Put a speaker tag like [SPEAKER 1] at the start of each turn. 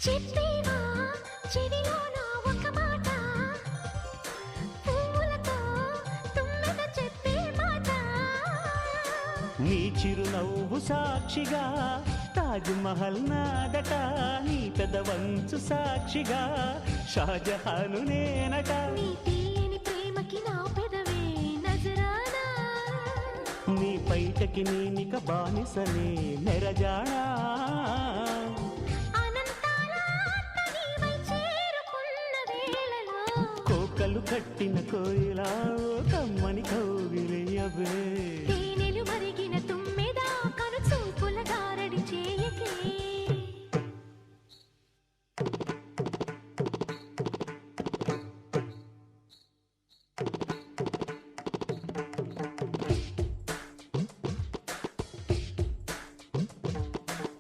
[SPEAKER 1] చెప్పేవా చెవిలోన ఒక మాట, పువ్వులతో తుమ్మెద చెప్పే మాట.
[SPEAKER 2] నీ చిరునవ్వు సాక్షిగా తాజ్ మహల్ నాదట, నీ పెదవంచు సాక్షిగా షాజహాను నేనట.
[SPEAKER 1] నీ తీయని ప్రేమకి నా పెదవే నజరానా,
[SPEAKER 2] నీ పైటకి నేనిక బానిసలే నెరజాడా.
[SPEAKER 1] అనంతాల ఆత్మ నీవై చేరుకున్న వేళలో,
[SPEAKER 2] కోకలు కట్టిన కోయిలా కమ్మని కౌగిలియవే.
[SPEAKER 1] తేనెలు మరిగిన తుమ్మెద కను చూపుల గారడి చేయకే.